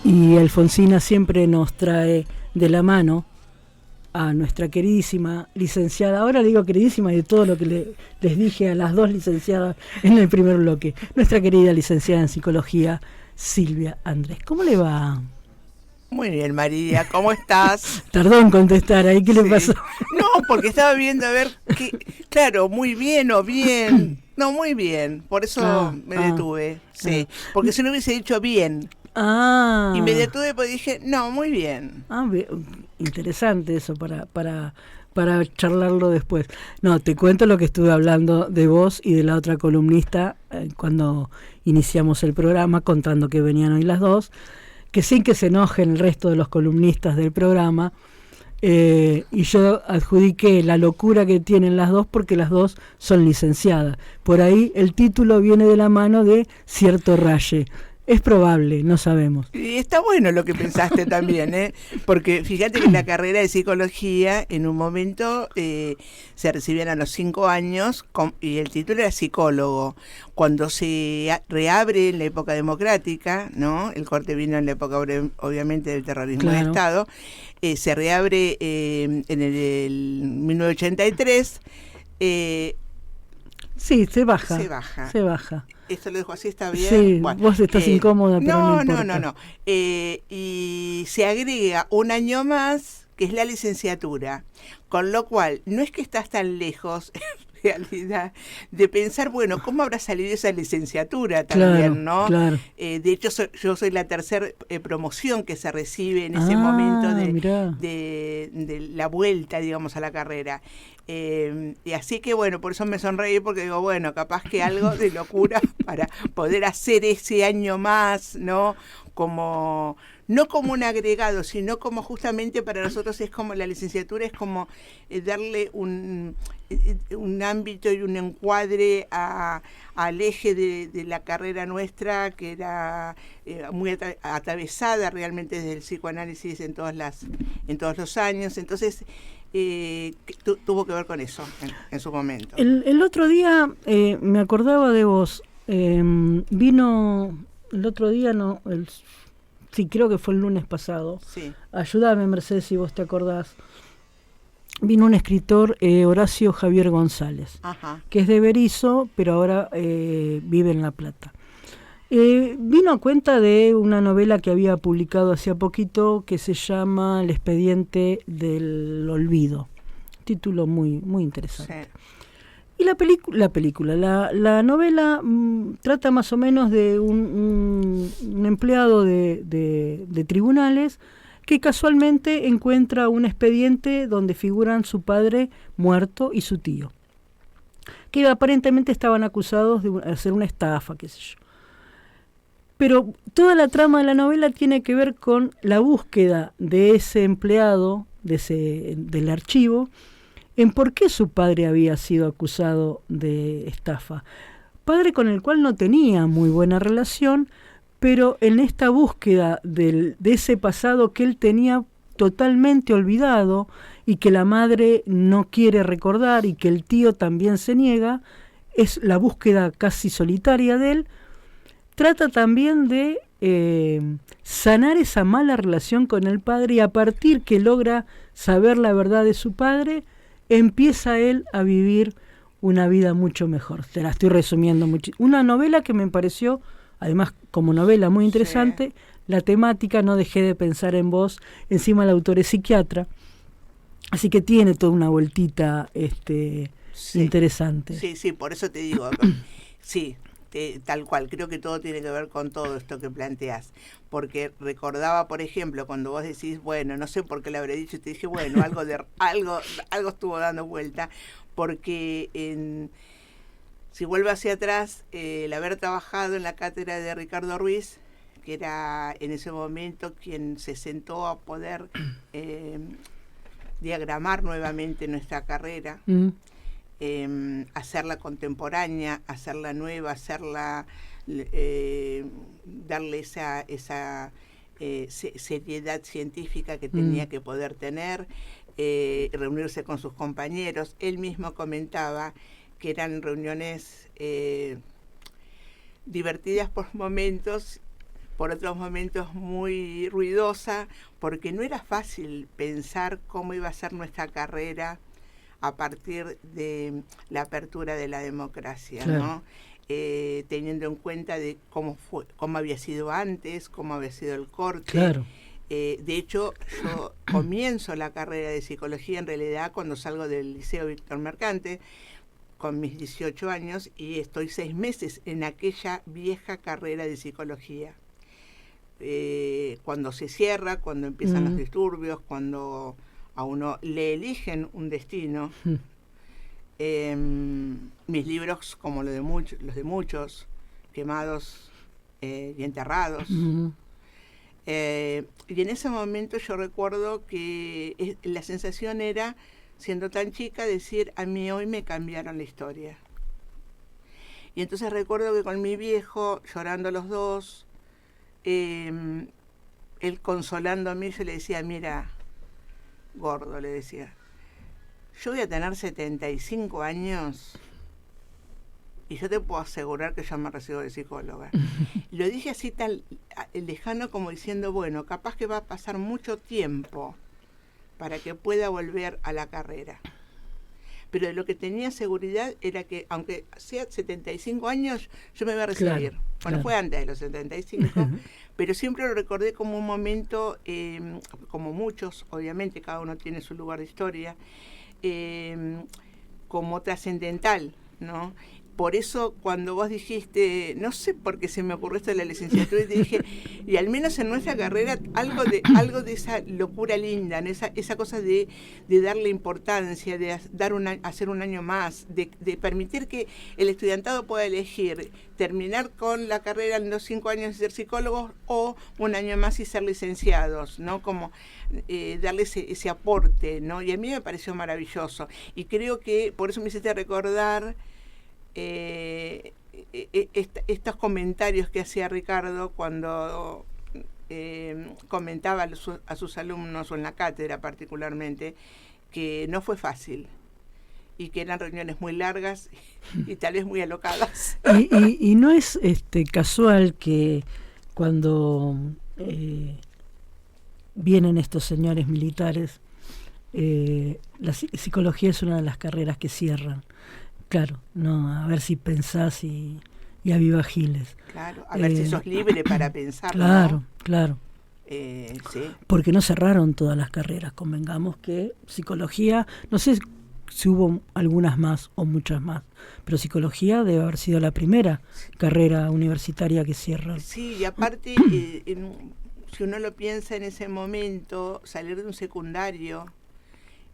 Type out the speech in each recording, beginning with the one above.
Y Alfonsina siempre nos trae de la mano a nuestra queridísima licenciada, ahora le digo queridísima y de todo lo que les dije a las dos licenciadas en el primer bloque, nuestra querida licenciada en psicología, Silvia Andrés. ¿Cómo le va? Muy bien, María, ¿cómo estás? Tardó en contestar, ¿ahí qué le pasó? No, porque estaba viendo a ver qué, claro, muy bien o bien. No, muy bien, por eso me detuve, sí, porque si no hubiese dicho bien. Y me detuve porque dije, no, muy bien. Interesante eso para charlarlo después. No, te cuento lo que estuve hablando de vos y de la otra columnista cuando iniciamos el programa, contando que venían hoy las dos, que sin que se enojen el resto de los columnistas del programa, y yo adjudiqué la locura que tienen las dos porque las dos son licenciadas. Por ahí el título viene de la mano de cierto raye. Es probable, no sabemos. Y está bueno lo que pensaste también, ¿eh? Porque fíjate que en la carrera de psicología, en un momento se recibían a los 5 años y el título era psicólogo. Cuando se reabre en la época democrática, ¿no? El corte vino en la época, obviamente, del terrorismo de Estado. Se reabre en el 1983. Sí, se baja. Se baja. Esto lo dejo así, ¿está bien? Sí, bueno, vos estás incómoda, pero no importa. No. Y se agrega un año más, que es la licenciatura. Con lo cual, no es que estás tan lejos, en realidad, de pensar, bueno, ¿cómo habrá salido esa licenciatura también, no? Claro. De hecho, yo soy la tercera promoción que se recibe en ese momento de la vuelta, digamos, a la carrera. Y así que bueno, por eso me sonreí, porque digo, bueno, capaz que algo de locura para poder hacer ese año más, ¿no? Como, no como un agregado, sino como justamente para nosotros es como la licenciatura, es como darle un ámbito y un encuadre al eje de la carrera nuestra, que era muy atravesada realmente desde el psicoanálisis en todos los años. Entonces tuvo que ver con eso en su momento. El otro día me acordaba de vos. Vino el otro día, sí, creo que fue el lunes pasado. Sí. Ayúdame, Mercedes, si vos te acordás. Vino un escritor, Horacio Javier González, que es de Berisso, pero ahora vive en La Plata. Vino a cuenta de una novela que había publicado hacía poquito que se llama El expediente del olvido. Título muy, muy interesante. Sí. Y la novela trata más o menos de un empleado de tribunales que casualmente encuentra un expediente donde figuran su padre muerto y su tío, que aparentemente estaban acusados de hacer una estafa, qué sé yo. Pero toda la trama de la novela tiene que ver con la búsqueda de ese empleado, del archivo, en por qué su padre había sido acusado de estafa. Padre con el cual no tenía muy buena relación, pero en esta búsqueda de ese pasado que él tenía totalmente olvidado y que la madre no quiere recordar y que el tío también se niega, es la búsqueda casi solitaria de él. Trata también de sanar esa mala relación con el padre y a partir que logra saber la verdad de su padre, empieza él a vivir una vida mucho mejor. Te la estoy resumiendo mucho. Una novela que me pareció, además como novela muy interesante, sí. La temática, no dejé de pensar en vos, encima el autor es psiquiatra, así que tiene toda una vueltita sí. Interesante. Sí, por eso te digo, sí. Tal cual, creo que todo tiene que ver con todo esto que planteás, porque recordaba, por ejemplo, cuando vos decís, bueno, no sé por qué le habré dicho, y te dije, bueno, algo estuvo dando vuelta, porque si vuelvo hacia atrás, el haber trabajado en la cátedra de Ricardo Ruiz, que era en ese momento quien se sentó a poder diagramar nuevamente nuestra carrera, hacerla contemporánea, hacerla nueva, hacerla darle esa seriedad científica que tenía que poder tener, reunirse con sus compañeros. Él mismo comentaba que eran reuniones divertidas por momentos, por otros momentos muy ruidosa, porque no era fácil pensar cómo iba a ser nuestra carrera a partir de la apertura de la democracia, claro, ¿no? Teniendo en cuenta de cómo había sido antes, cómo había sido el corte. Claro. De hecho, yo comienzo la carrera de psicología en realidad cuando salgo del Liceo Víctor Mercante, con mis 18 años, y estoy 6 meses en aquella vieja carrera de psicología. Cuando se cierra, cuando empiezan los disturbios, cuando a uno le eligen un destino. Mis libros, como los de muchos, quemados y enterrados. Y en ese momento yo recuerdo que la sensación era, siendo tan chica, decir, a mí hoy me cambiaron la historia. Y entonces recuerdo que con mi viejo, llorando los dos, él consolando a mí, yo le decía, mira, gordo, le decía, yo voy a tener 75 años y yo te puedo asegurar que yo me recibo de psicóloga. Y lo dije así tan lejano como diciendo, bueno, capaz que va a pasar mucho tiempo para que pueda volver a la carrera. Pero de lo que tenía seguridad era que, aunque sea 75 años, yo me iba a recibir. Claro, bueno, fue antes de los 75, pero siempre lo recordé como un momento, como muchos, obviamente, cada uno tiene su lugar de historia, como trascendental, ¿no? Por eso cuando vos dijiste, no sé por qué se me ocurrió esto de la licenciatura, y te dije, y al menos en nuestra carrera algo de esa locura linda, ¿no? esa cosa de darle importancia, de hacer un año más, de permitir que el estudiantado pueda elegir terminar con la carrera en los 5 años y ser psicólogos, o un año más y ser licenciados, ¿no? Como darle ese aporte, ¿no? Y a mí me pareció maravilloso. Y creo que por eso me hiciste recordar estos comentarios que hacía Ricardo cuando comentaba a sus alumnos, o en la cátedra particularmente, que no fue fácil y que eran reuniones muy largas y tal vez muy alocadas. Y no es casual que cuando vienen estos señores militares, la psicología es una de las carreras que cierran. Claro, no, a ver si pensás y aviva giles. Claro, a ver si sos libre para pensar. Claro, ¿no? Claro. Sí. Porque no cerraron todas las carreras, convengamos que psicología, no sé si hubo algunas más o muchas más, pero psicología debe haber sido la primera carrera universitaria que cierra. Sí, y aparte, si uno lo piensa en ese momento, salir de un secundario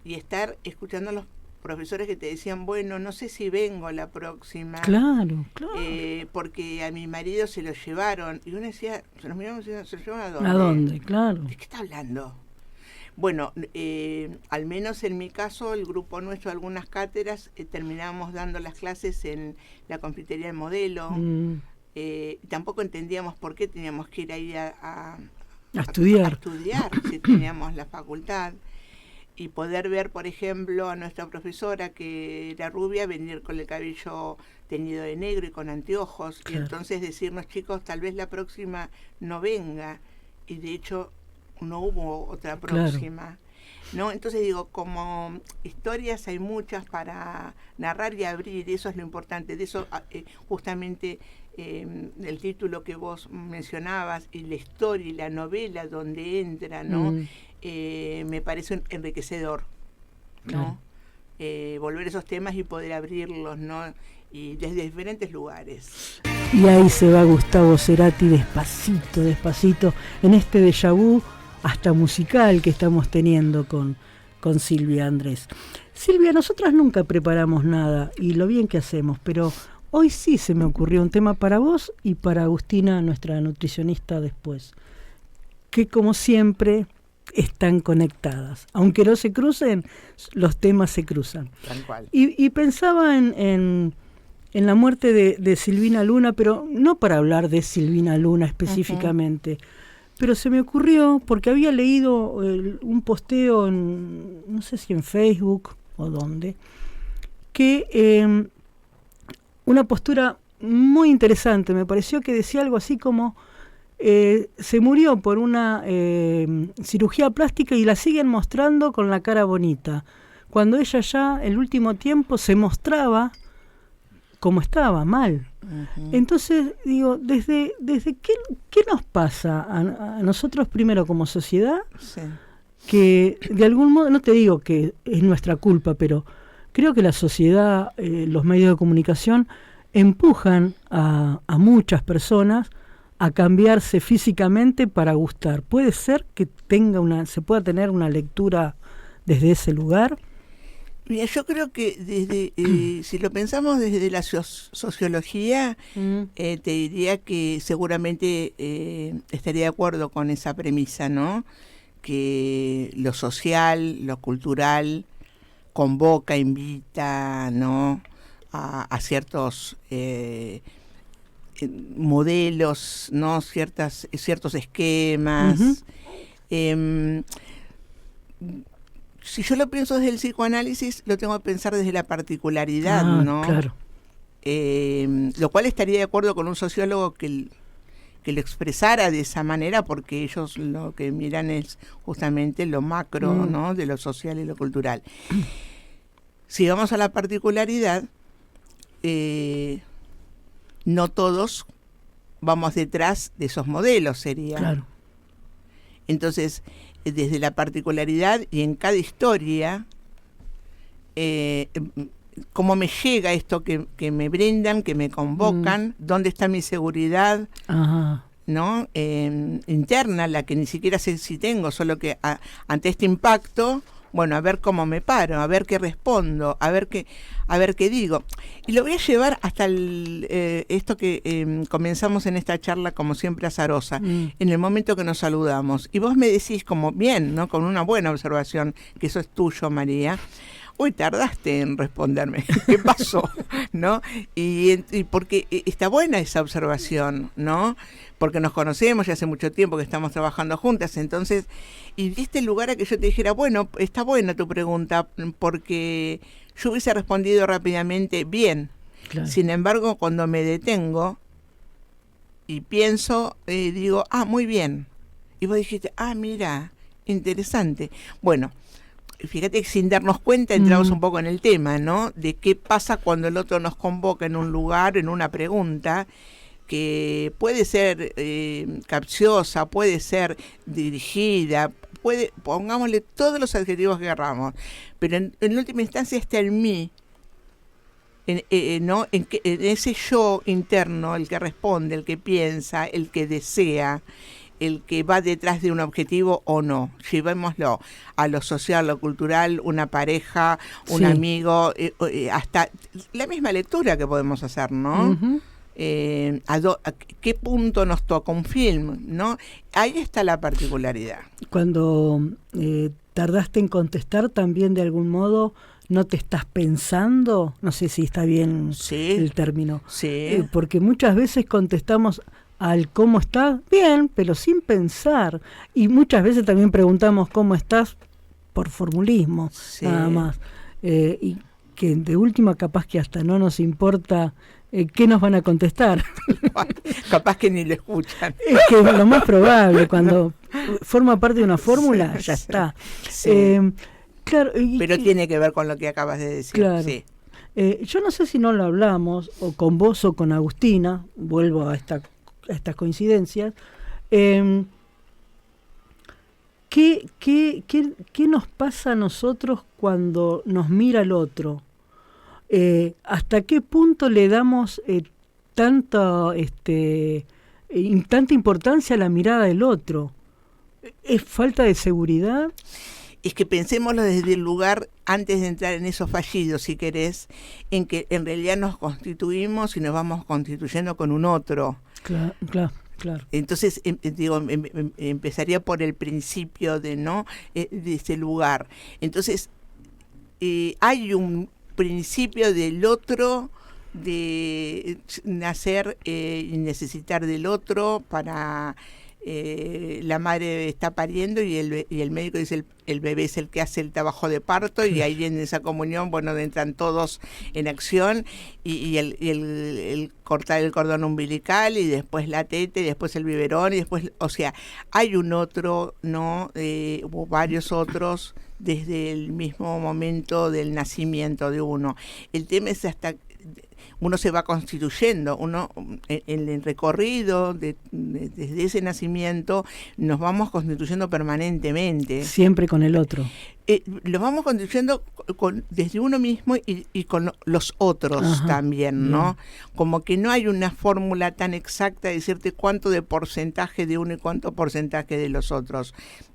y estar escuchando a los profesores que te decían, bueno, no sé si vengo la próxima. Claro. Porque a mi marido se lo llevaron. Y uno decía, se nos miramos y decían, ¿se lo llevaron a dónde? ¿A dónde? Claro. ¿De qué está hablando? Bueno, al menos en mi caso, el grupo nuestro, algunas cátedras, terminábamos dando las clases en la confitería del Modelo. Tampoco entendíamos por qué teníamos que ir ahí a estudiar si teníamos la facultad. Y poder ver, por ejemplo, a nuestra profesora, que era rubia, venir con el cabello teñido de negro y con anteojos. Claro. Y entonces decirnos, chicos, tal vez la próxima no venga. Y de hecho no hubo otra próxima. Claro. ¿No? Entonces digo, como historias hay muchas para narrar y abrir, y eso es lo importante. De eso justamente el título que vos mencionabas, y la historia y la novela donde entra, ¿no? Me parece enriquecedor, ¿no? Volver esos temas y poder abrirlos, ¿no? Y desde diferentes lugares. Y ahí se va Gustavo Cerati despacito, en este déjà vu hasta musical que estamos teniendo con Silvia Andrés. Silvia, nosotras nunca preparamos nada, y lo bien que hacemos, pero hoy sí se me ocurrió un tema para vos y para Agustina, nuestra nutricionista después, que como siempre están conectadas. Aunque no se crucen, los temas se cruzan. Tal cual. Y pensaba en la muerte de Silvina Luna, pero no para hablar de Silvina Luna específicamente, pero se me ocurrió porque había leído un posteo, no sé si en Facebook o dónde, que una postura muy interesante, me pareció, que decía algo así como se murió por una cirugía plástica y la siguen mostrando con la cara bonita, cuando ella ya el último tiempo se mostraba como estaba, mal. Uh-huh. Entonces, digo, desde ¿qué nos pasa a nosotros primero como sociedad? Sí. Que de algún modo, no te digo que es nuestra culpa, pero creo que la sociedad, los medios de comunicación, empujan a muchas personas a cambiarse físicamente para gustar. ¿Puede ser que se pueda tener una lectura desde ese lugar? Mira, yo creo que si lo pensamos desde la sociología, te diría que seguramente estaría de acuerdo con esa premisa, ¿no? Que lo social, lo cultural, convoca, invita, ¿no? A ciertos modelos, ¿no? Ciertos esquemas. Uh-huh. Si yo lo pienso desde el psicoanálisis, lo tengo que pensar desde la particularidad, ¿no? Claro. Lo cual estaría de acuerdo con un sociólogo que lo expresara de esa manera, porque ellos lo que miran es justamente lo macro, ¿no? De lo social y lo cultural. Si vamos a la particularidad, no todos vamos detrás de esos modelos, sería. Claro. Entonces, desde la particularidad y en cada historia, cómo me llega esto que me brindan, que me convocan, dónde está mi seguridad, ajá, ¿no? Interna, la que ni siquiera sé si tengo, solo que ante este impacto, bueno, a ver cómo me paro, a ver qué respondo, a ver qué digo. Y lo voy a llevar hasta esto que comenzamos en esta charla, como siempre azarosa, en el momento que nos saludamos. Y vos me decís como bien, ¿no? Con una buena observación, que eso es tuyo, María. Uy, tardaste en responderme. ¿Qué pasó? ¿No? Y porque está buena esa observación, ¿no? Porque nos conocemos ya hace mucho tiempo que estamos trabajando juntas, entonces, y diste lugar a que yo te dijera, bueno, está buena tu pregunta, porque yo hubiese respondido rápidamente bien. Claro. Sin embargo, cuando me detengo y pienso, digo, muy bien. Y vos dijiste, mira, interesante. Bueno, fíjate que sin darnos cuenta entramos un poco en el tema, ¿no? De qué pasa cuando el otro nos convoca en un lugar, en una pregunta, que puede ser capciosa, puede ser dirigida, pongámosle todos los adjetivos que queramos, pero en última instancia está en mí, ¿no? en ese yo interno, el que responde, el que piensa, el que desea, el que va detrás de un objetivo o no. Llevémoslo a lo social, lo cultural, una pareja, un amigo, hasta la misma lectura que podemos hacer, ¿no? Uh-huh. ¿A qué punto nos toca un film, ¿no? Ahí está la particularidad. Cuando tardaste en contestar, también de algún modo no te estás pensando, no sé si está bien el término, porque muchas veces contestamos al cómo estás, bien, pero sin pensar, y muchas veces también preguntamos cómo estás por formulismo, nada más, y que de última capaz que hasta no nos importa qué nos van a contestar. Capaz que ni lo escuchan. Es que es lo más probable, cuando forma parte de una fórmula, ya está. Claro, pero tiene que ver con lo que acabas de decir. Claro. Sí. Yo no sé si no lo hablamos, o con vos o con Agustina, vuelvo a estas coincidencias. ¿Qué nos pasa a nosotros cuando nos mira el otro? ¿Hasta qué punto le damos tanta importancia a la mirada del otro? ¿Es falta de seguridad? Es que pensémoslo desde el lugar, antes de entrar en esos fallidos, si querés, en que en realidad nos constituimos y nos vamos constituyendo con un otro. Claro. Entonces, empezaría por el principio de ese lugar. Entonces, hay un principio del otro, de nacer y necesitar del otro para la madre está pariendo y el médico dice el bebé es el que hace el trabajo de parto, y ahí en esa comunión, bueno, entran todos en acción, y el cortar el cordón umbilical, y después la teta, y después el biberón, y después, o sea, hay un otro, ¿no? Hubo varios otros desde el mismo momento del nacimiento de uno. El tema es hasta uno se va constituyendo, uno en el recorrido desde ese nacimiento nos vamos constituyendo permanentemente. Siempre con el otro. Lo vamos constituyendo desde uno mismo y con los otros también, ¿no? Como que no hay una fórmula tan exacta de decirte cuánto de porcentaje de uno y cuánto porcentaje de los otros.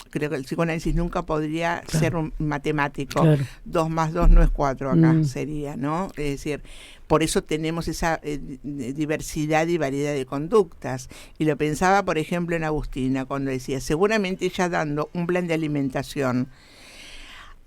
Creo que el psicoanálisis nunca podría ser un matemático. 2 más 2 no es 4 acá, sería, ¿no? Es decir, por eso tenemos esa diversidad y variedad de conductas. Y lo pensaba, por ejemplo, en Agustina, cuando decía, seguramente ella dando un plan de alimentación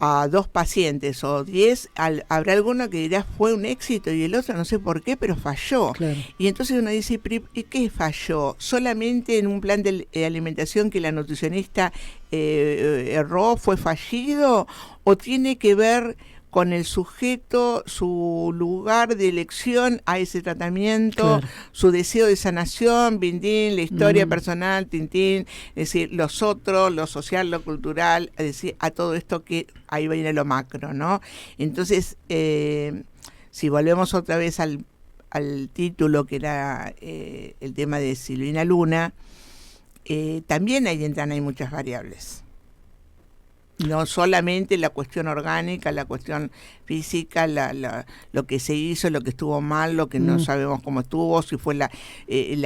a 2 pacientes o 10, habrá alguno que dirá fue un éxito y el otro no sé por qué, pero falló. Y entonces uno dice, ¿y qué falló? ¿Solamente en un plan de alimentación que la nutricionista erró, fue fallido? ¿O tiene que ver con el sujeto, su lugar de elección a ese tratamiento, su deseo de sanación, Bindín, la historia personal, Tintín, es decir, los otros, lo social, lo cultural, es decir, a todo esto que ahí viene lo macro, ¿no? Entonces, si volvemos otra vez al título que era el tema de Silvina Luna, también ahí entran, hay muchas variables. No solamente la cuestión orgánica, la cuestión física, lo que se hizo, lo que estuvo mal, lo que no sabemos cómo estuvo, si fue la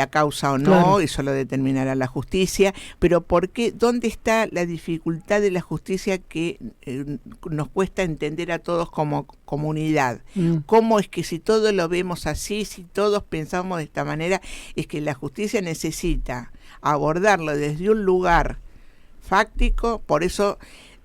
causa o no, eso lo determinará la justicia. Pero ¿por qué? ¿Dónde está la dificultad de la justicia que nos cuesta entender a todos como comunidad? ¿Cómo es que si todos lo vemos así, si todos pensamos de esta manera, es que la justicia necesita abordarlo desde un lugar fáctico? Por eso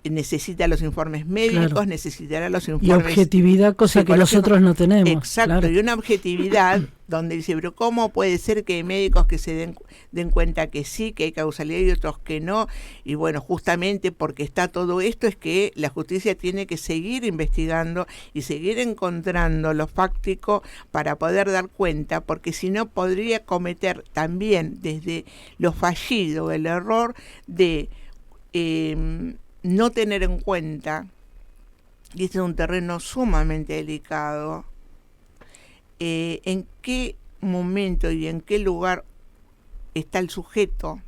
necesita los informes médicos, necesitará los informes... Y objetividad, cosa que nosotros no tenemos. Exacto, y una objetividad donde dice, pero ¿cómo puede ser que hay médicos que se den cuenta que sí, que hay causalidad y otros que no? Y bueno, justamente porque está todo esto es que la justicia tiene que seguir investigando y seguir encontrando lo fáctico para poder dar cuenta, porque si no podría cometer también desde lo fallido, el error de... no tener en cuenta, y este es un terreno sumamente delicado, en qué momento y en qué lugar está el sujeto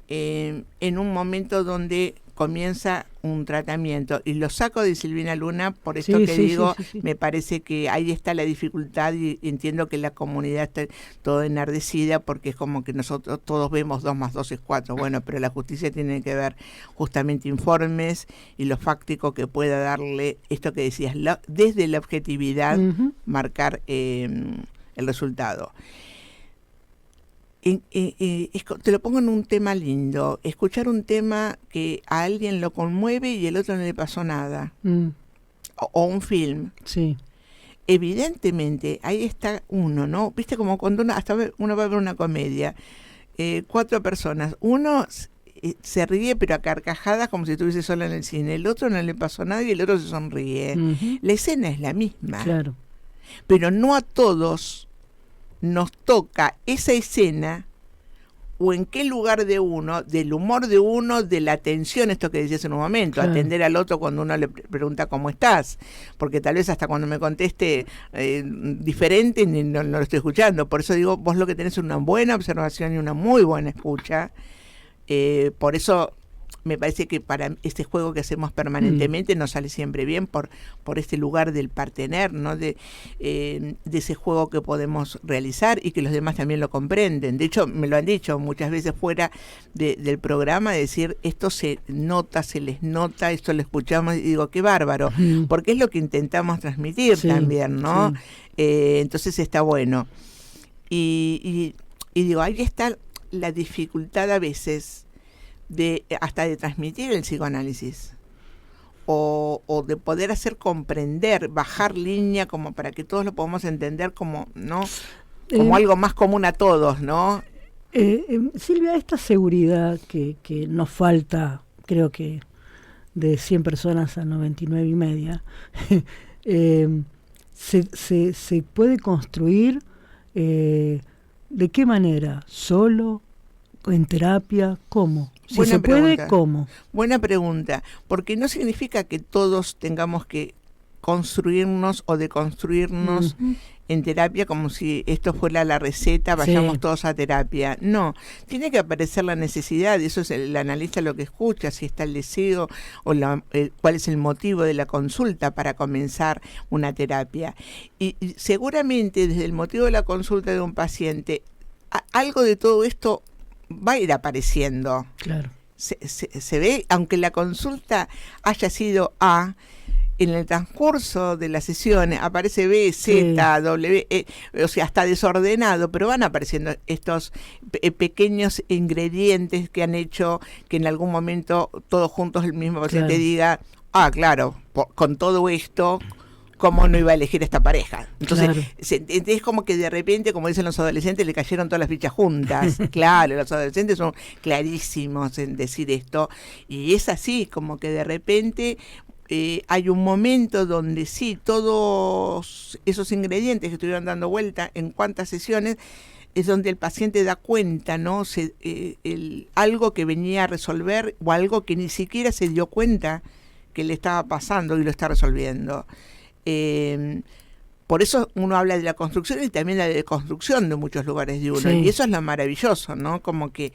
en un momento donde comienza un tratamiento. Y lo saco de Silvina Luna por esto digo, me parece que ahí está la dificultad, y entiendo que la comunidad está toda enardecida porque es como que nosotros todos vemos 2 más 2 es 4. Bueno, pero la justicia tiene que ver justamente informes y lo fáctico que pueda darle esto que decías, desde la objetividad marcar el resultado. Te lo pongo en un tema lindo, escuchar un tema que a alguien lo conmueve y el otro no le pasó nada, o un film. Evidentemente ahí está uno, ¿no? Viste, como cuando uno va a ver una comedia, 4 personas, uno se ríe pero a carcajadas como si estuviese solo en el cine, el otro no le pasó nada y el otro se sonríe. La escena es la misma, pero no a todos nos toca esa escena, o en qué lugar de uno, del humor de uno, de la atención, esto que decías en un momento, atender al otro cuando uno le pregunta cómo estás, porque tal vez hasta cuando me conteste diferente no lo estoy escuchando. Por eso digo, vos lo que tenés es una buena observación y una muy buena escucha. Por eso me parece que para este juego que hacemos permanentemente nos sale siempre bien por este lugar del partener, ¿no? De ese juego que podemos realizar y que los demás también lo comprenden. De hecho, me lo han dicho muchas veces fuera del programa, de decir, esto se nota, se les nota, esto lo escuchamos, y digo, qué bárbaro, porque es lo que intentamos transmitir también, ¿no? Entonces está bueno. Y digo, ahí está la dificultad a veces hasta de transmitir el psicoanálisis, o de poder hacer comprender, bajar línea como para que todos lo podamos entender como, ¿no? Como algo más común a todos, ¿no? Silvia, esta seguridad que nos falta, creo que de 100 personas a 99 y media, se puede construir ¿de qué manera? ¿Solo? ¿En terapia? ¿Cómo? Si Buena se puede, pregunta. ¿cómo? Buena pregunta, porque no significa que todos tengamos que construirnos o deconstruirnos en terapia como si esto fuera la receta, vayamos todos a terapia. No, tiene que aparecer la necesidad, y eso es el analista lo que escucha, si está el deseo o cuál es el motivo de la consulta para comenzar una terapia. Y seguramente desde el motivo de la consulta de un paciente, algo de todo esto va a ir apareciendo. Claro. Se ve, aunque la consulta haya sido A, en el transcurso de las sesiones aparece B, Z, W, o sea, está desordenado, pero van apareciendo estos pequeños ingredientes que han hecho que en algún momento todos juntos el mismo paciente diga, claro, con todo esto, ¿cómo no iba a elegir esta pareja? Entonces, es como que de repente, como dicen los adolescentes, le cayeron todas las fichas juntas. Claro, los adolescentes son clarísimos en decir esto, y es así, como que de repente hay un momento donde sí, todos esos ingredientes que estuvieron dando vuelta en cuántas sesiones, es donde el paciente da cuenta, ¿no? Algo que venía a resolver o algo que ni siquiera se dio cuenta que le estaba pasando y lo está resolviendo. Por eso uno habla de la construcción y también de la deconstrucción de muchos lugares de uno. Y eso es lo maravilloso, ¿no? Como que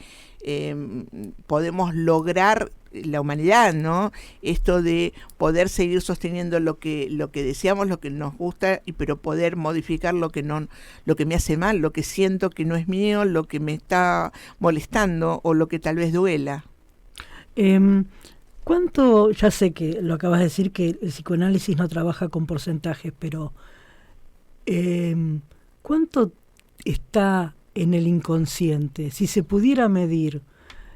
podemos lograr la humanidad, ¿no? Esto de poder seguir sosteniendo lo que deseamos, lo que nos gusta, pero poder modificar lo que me hace mal, lo que siento que no es mío, lo que me está molestando o lo que tal vez duela. ¿Cuánto, ya sé que lo acabas de decir, que el psicoanálisis no trabaja con porcentajes, pero ¿cuánto está en el inconsciente? Si se pudiera medir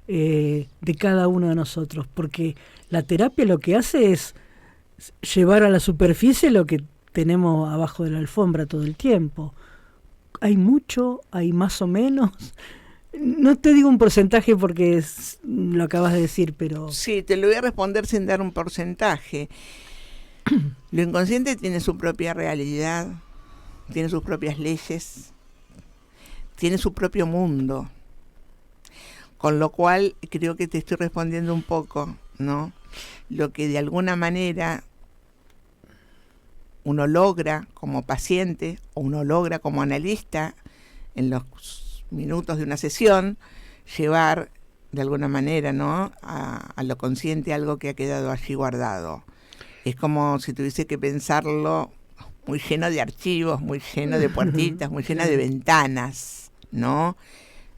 de cada uno de nosotros, porque la terapia lo que hace es llevar a la superficie lo que tenemos abajo de la alfombra todo el tiempo. ¿Hay mucho? ¿Hay más o menos? No te digo un porcentaje porque lo acabas de decir, pero... Sí, te lo voy a responder sin dar un porcentaje. Lo inconsciente tiene su propia realidad, tiene sus propias leyes, tiene su propio mundo. Con lo cual, creo que te estoy respondiendo un poco, ¿no? Lo que de alguna manera uno logra como paciente o uno logra como analista en los minutos de una sesión, llevar de alguna manera, ¿no? a lo consciente algo que ha quedado allí guardado. Es como si tuviese que pensarlo muy lleno de archivos, muy lleno de puertitas, muy lleno de ventanas, ¿no?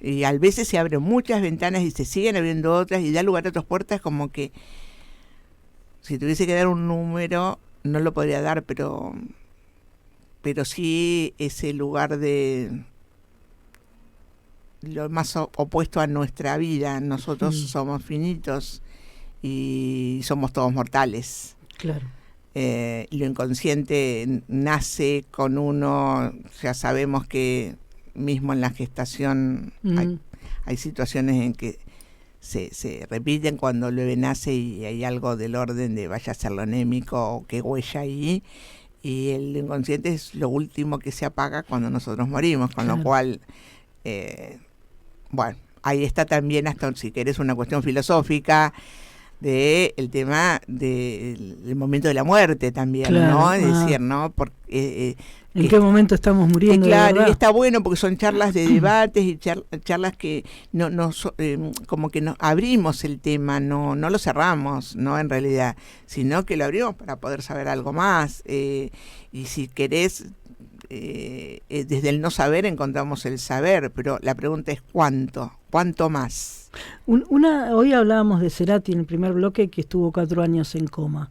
Y a veces se abren muchas ventanas y se siguen abriendo otras y da lugar a otras puertas, como que si tuviese que dar un número, no lo podría dar, pero sí ese lugar de lo más opuesto a nuestra vida. Nosotros somos finitos y somos todos mortales. Claro. Lo inconsciente nace con uno, ya sabemos que mismo en la gestación hay situaciones en que se repiten cuando el bebé nace y hay algo del orden de vaya a ser lo anémico o qué huella ahí, y el inconsciente es lo último que se apaga cuando nosotros morimos, con lo cual bueno, ahí está también, hasta si querés, una cuestión filosófica de el tema del momento de la muerte también, ¿no? Es decir, ¿no? ¿En qué momento estamos muriendo? Claro, y está bueno porque son charlas de debates y charlas que como que nos abrimos el tema, no lo cerramos, ¿no? En realidad, sino que lo abrimos para poder saber algo más. Y si querés, desde el no saber encontramos el saber, pero la pregunta es ¿cuánto más? Hoy hablábamos de Cerati en el primer bloque, que estuvo 4 años en coma.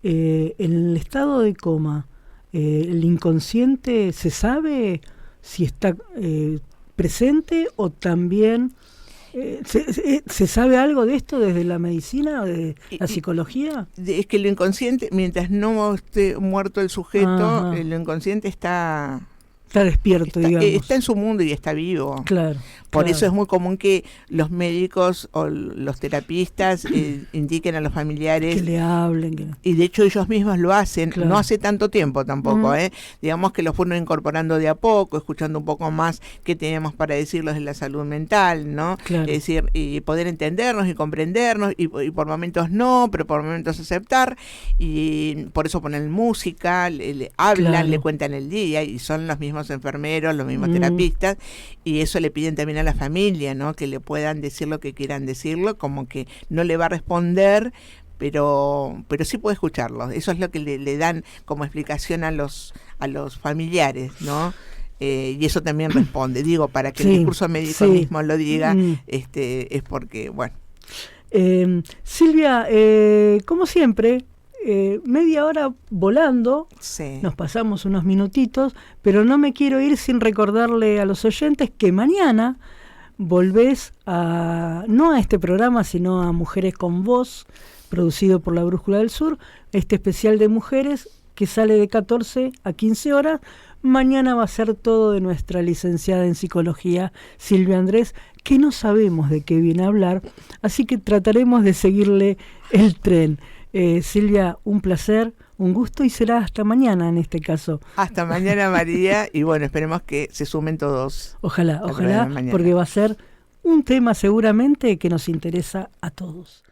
En el estado de coma, ¿el inconsciente se sabe si está presente o también se sabe algo de esto desde la medicina o de la psicología? Es que lo inconsciente, mientras no esté muerto el sujeto, lo inconsciente está despierto, digamos. Está en su mundo y está vivo. Claro. Por eso es muy común que los médicos o los terapistas indiquen a los familiares que le hablen. Y de hecho ellos mismos lo hacen, no hace tanto tiempo tampoco, digamos que los fueron incorporando de a poco, escuchando un poco más qué teníamos para decirlos de la salud mental, ¿no? Claro. Es decir, y poder entendernos y comprendernos, y por momentos no, pero por momentos aceptar, y por eso ponen música, le hablan, le cuentan el día, y son los mismos enfermeros, los mismos terapistas, y eso le piden también a la familia, ¿no? Que le puedan decir lo que quieran decirlo, como que no le va a responder, pero sí puede escucharlo. Eso es lo que le dan como explicación a los familiares, ¿no? Y eso también responde, digo, para que el discurso médico mismo lo diga, es porque, bueno. Silvia, como siempre, media hora volando, nos pasamos unos minutitos, pero no me quiero ir sin recordarle a los oyentes que mañana volvés no a este programa, sino a Mujeres con Voz, producido por la Brújula del Sur, este especial de mujeres que sale de 14 a 15 horas. Mañana va a ser todo de nuestra licenciada en psicología, Silvia Andrés, que no sabemos de qué viene a hablar, así que trataremos de seguirle el tren. Silvia, un placer, un gusto, y será hasta mañana en este caso. Hasta mañana, María, y bueno, esperemos que se sumen todos. Ojalá, porque va a ser un tema seguramente que nos interesa a todos.